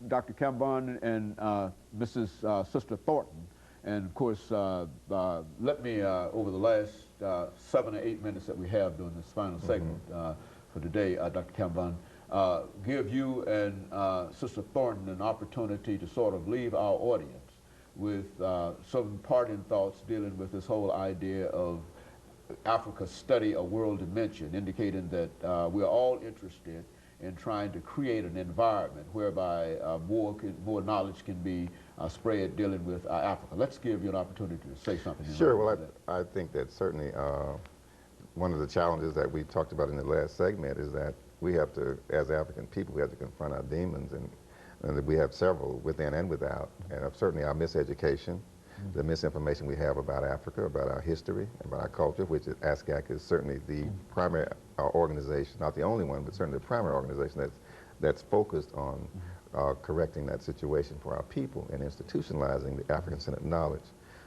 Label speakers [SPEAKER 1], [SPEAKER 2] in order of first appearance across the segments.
[SPEAKER 1] Dr. KKambon and Mrs. Sister Thornton. And of course, let me, over the last 7 or 8 minutes that we have during this final segment for today, Dr. KKambon, give you and Sister Thornton an opportunity to sort of leave our audience with some parting thoughts dealing with this whole idea of Africa study a world dimension, indicating that we're all interested in trying to create an environment whereby more knowledge can be spread dealing with Africa. Let's give you an opportunity to say something.
[SPEAKER 2] Sure. Well, I think that certainly one of the challenges that we talked about in the last segment is that we have to, as African people, we have to confront our demons, and we have several within and without, and certainly our miseducation, the misinformation we have about Africa, about our history, about our culture, which is ASCAC is certainly the primary organization, not the only one, but certainly the primary organization that's focused on correcting that situation for our people and institutionalizing the African-centered knowledge.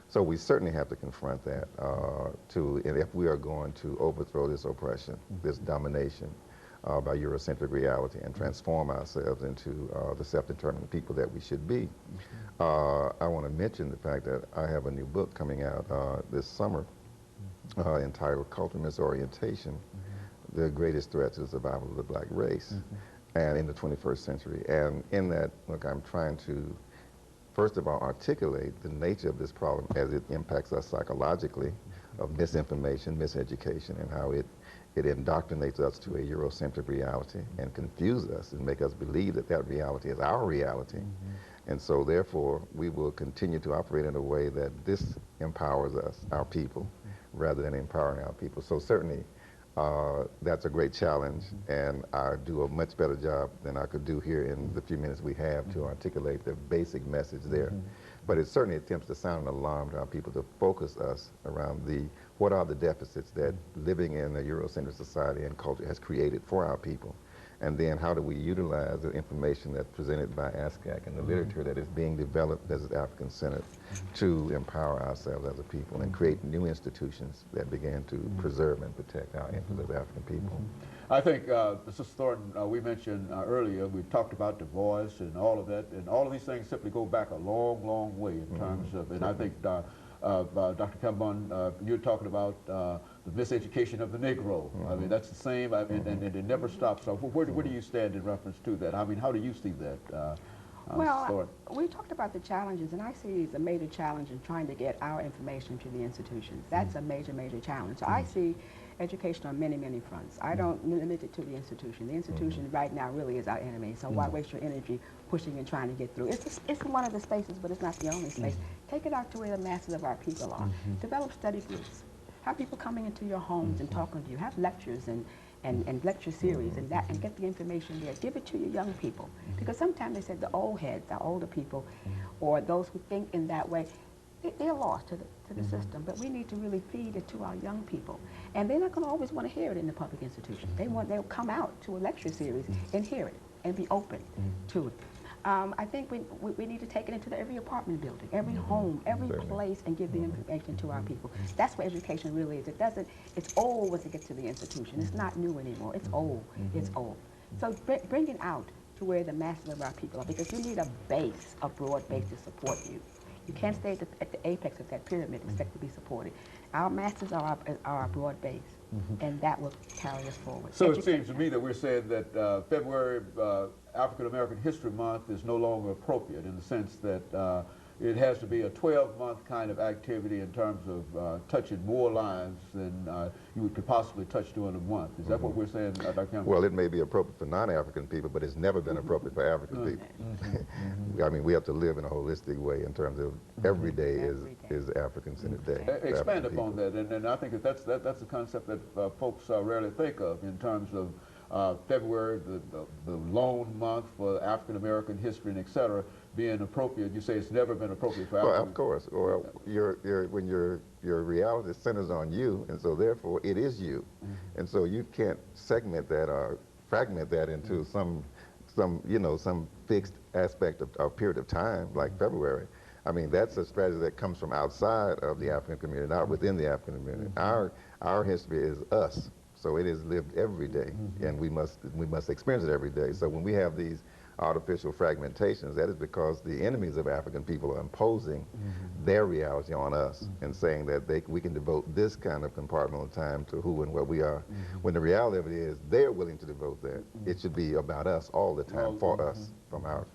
[SPEAKER 2] So we certainly have to confront that and if we are going to overthrow this oppression, this domination by Eurocentric reality and transform ourselves into the self-determined people that we should be. I want to mention the fact that I have a new book coming out this summer entitled Cultural Misorientation, The Greatest Threat to the Survival of the Black Race and in the 21st Century. And in that, look, I'm trying to, first of all, articulate the nature of this problem as it impacts us psychologically, of misinformation, miseducation, and how it indoctrinates us to a Eurocentric reality and confuses us and make us believe that that reality is our reality. And so therefore, we will continue to operate in a way that this empowers us, our people, rather than empowering our people. So certainly, that's a great challenge, and I do a much better job than I could do here in the few minutes we have to articulate the basic message there. But it certainly attempts to sound an alarm to our people, to focus us around what are the deficits that living in a Eurocentric society and culture has created for our people. And then how do we utilize the information that's presented by ASCAC and the literature that is being developed as African-centered to empower ourselves as a people and create new institutions that begin to preserve and protect our interests as African people.
[SPEAKER 1] I think, Mrs. Thornton, we mentioned earlier, we talked about the voice and all of that, and all of these things simply go back a long, long way in terms of, and I think Dr. KKambon, you're talking about the miseducation of the Negro. I mean, that's the same, and it never stops. So where do you stand in reference to that? I mean, how do you see that?
[SPEAKER 3] Well, we talked about the challenges, and I see it's a major challenge in trying to get our information to the institutions. That's a major, major challenge. So I see education on many, many fronts. I don't limit it to the institution. The institution right now really is our enemy, so why waste your energy pushing and trying to get through? It's one of the spaces, but it's not the only space. Take it out to where the masses of our people are. Develop study groups. Have people coming into your homes and talking to you. Have lectures and lecture series and get the information there. Give it to your young people. Because sometimes they said the old heads, the older people, or those who think in that way, they're lost to the system, but we need to really feed it to our young people. And they're not going to always want to hear it in the public institution. They'll come out to a lecture series and hear it and be open to it. I think we need to take it into every apartment building, every home, every place, and give the information to our people. That's what education really is. It's old once it gets to the institution. It's not new anymore. It's old. It's old. So bring it out to where the masses of our people are, because you need a base, a broad base to support you. You can't stay at the apex of that pyramid and expect to be supported. Our masses are our broad base, and that will carry us forward.
[SPEAKER 1] So it seems to me that we're saying that February African American History Month is no longer appropriate, in the sense that it has to be a 12-month kind of activity in terms of touching more lives than you could possibly touch during a month. Is that what we're saying, Dr. KKambon?
[SPEAKER 2] Well, it may be appropriate for non-African people, but it's never been appropriate for African people. I mean, we have to live in a holistic way in terms of every day is African-centered day.
[SPEAKER 1] Expand upon that, and I think that's a concept that folks rarely think of in terms of February, the lone month for African American history and et cetera, being appropriate. You say it's never been appropriate for African.
[SPEAKER 2] Well, of course. Well, when your reality centers on you, and so therefore it is you, and so you can't segment that or fragment that into some fixed aspect of period of time like February. I mean, that's a strategy that comes from outside of the African community, not within the African community. Our history is us. So it is lived every day, and we must experience it every day. So when we have these artificial fragmentations, that is because the enemies of African people are imposing their reality on us and saying that we can devote this kind of compartmental time to who and what we are, when the reality of it is they're willing to devote that. It should be about us all the time, for us, from our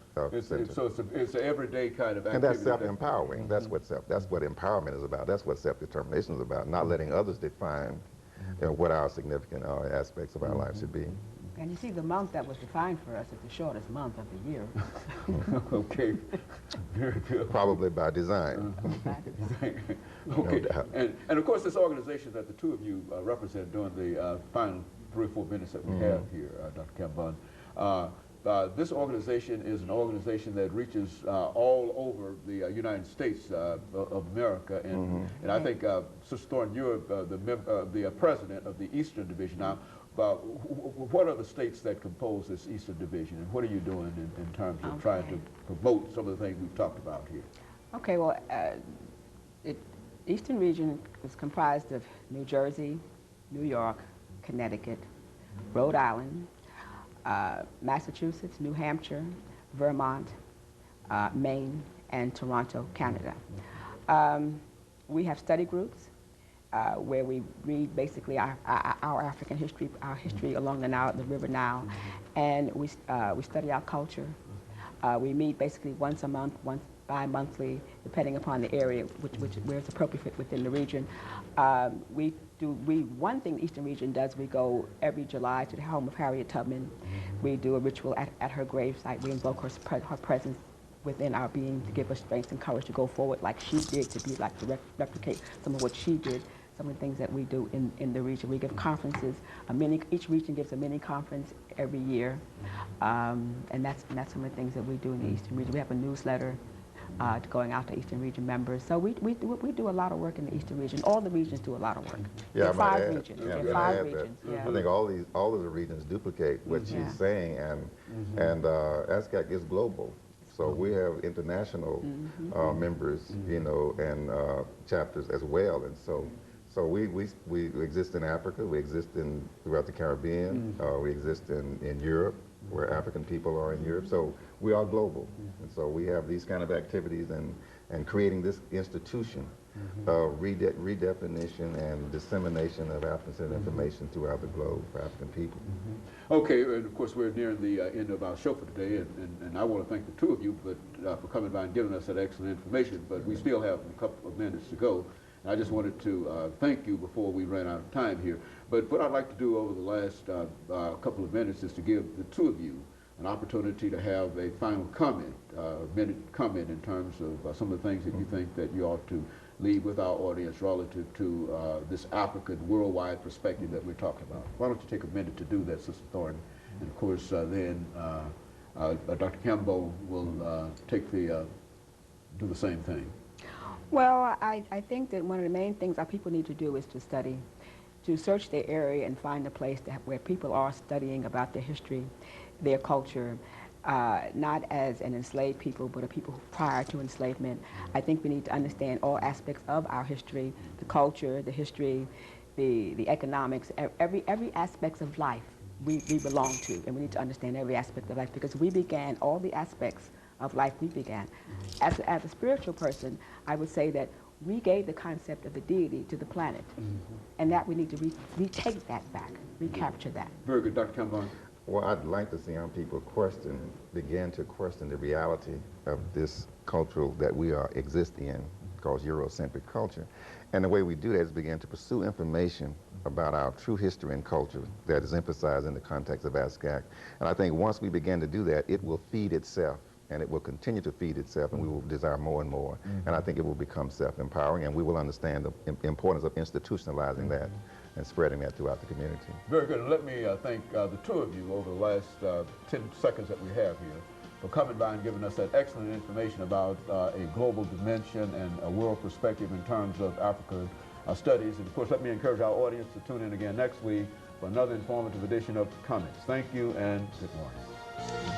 [SPEAKER 2] center.
[SPEAKER 1] So it's an everyday kind of activity.
[SPEAKER 2] And that's self-empowering. That's what empowerment is about. That's what self-determination is about, not letting others define what our significant aspects of our life should be.
[SPEAKER 3] And you see, the month that was defined for us is the shortest month of the year.
[SPEAKER 1] Okay, very good.
[SPEAKER 2] Probably by design.
[SPEAKER 1] Okay,
[SPEAKER 2] No doubt.
[SPEAKER 1] And of course this organization that the two of you represent during the final 3 or 4 minutes that we have here, Dr. Kambon, this organization is an organization that reaches all over the United States of America, and I think, Sister Thornton, you're the president of the Eastern Division now. What are the states that compose this Eastern Division, and what are you doing in terms of trying to promote some of the things we've talked about here?
[SPEAKER 3] Okay, well, Eastern region is comprised of New Jersey, New York, Connecticut, Rhode Island, Massachusetts, New Hampshire, Vermont, Maine, and Toronto, Canada. We have study groups where we read basically our African history, our history along the River Nile, and we study our culture. We meet basically once a month, once bi-monthly, depending upon the area where it's appropriate within the region. One thing the Eastern region does, we go every July to the home of Harriet Tubman. We do a ritual at her gravesite. We invoke her presence within our being to give us strength and courage to go forward like she did, to be like to replicate some of what she did, some of the things that we do in the region. We give conferences, each region gives a mini conference every year, and that's some of the things that we do in the Eastern region. We have a newsletter going out to Eastern region members. So we do a lot of work in the Eastern region. All the regions do a lot of work.
[SPEAKER 2] Yeah,
[SPEAKER 3] five regions. Yeah.
[SPEAKER 2] I think all of the regions duplicate what she's saying, and ASCAC is global. So we have international members, you know, and chapters as well, and so we exist in Africa, we exist throughout the Caribbean, we exist in Europe, where African people are in Europe. So we are global, and so we have these kind of activities and creating this institution of redefinition and dissemination of African information throughout the globe for African people.
[SPEAKER 1] Okay, and of course we're nearing the end of our show for today, and I want to thank the two of you for coming by and giving us that excellent information, but we still have a couple of minutes to go. And I just wanted to thank you before we ran out of time here. But what I'd like to do over the last couple of minutes is to give the two of you an opportunity to have a final comment, minute comment in terms of some of the things that you think that you ought to leave with our audience relative to this African worldwide perspective that we're talking about. Why don't you take a minute to do that, Sister Thornton? And of course, then Dr. Kambon will do the same thing.
[SPEAKER 3] Well, I think that one of the main things our people need to do is to study, to search their area and find a place where people are studying about their history, their culture, not as an enslaved people, but a people prior to enslavement. I think we need to understand all aspects of our history, the culture, the history, the economics, every aspect of life we belong to, and we need to understand every aspect of life because we began all the aspects of life we began. As a spiritual person, I would say that we gave the concept of the deity to the planet, and that we need to retake that back, recapture that.
[SPEAKER 1] Very good, Dr. Kambon.
[SPEAKER 2] Well, I'd like to see young people begin to question the reality of this culture that we are existing in, called Eurocentric culture. And the way we do that is begin to pursue information about our true history and culture that is emphasized in the context of ASCAC. And I think once we begin to do that, it will feed itself, and it will continue to feed itself, and we will desire more and more. And I think it will become self-empowering, and we will understand the importance of institutionalizing that and spreading that throughout the community.
[SPEAKER 1] Very good. And let me thank the two of you over the last 10 seconds that we have here for coming by and giving us that excellent information about a global dimension and a world perspective in terms of African studies. And of course, let me encourage our audience to tune in again next week for another informative edition of Comments. Thank you and good morning.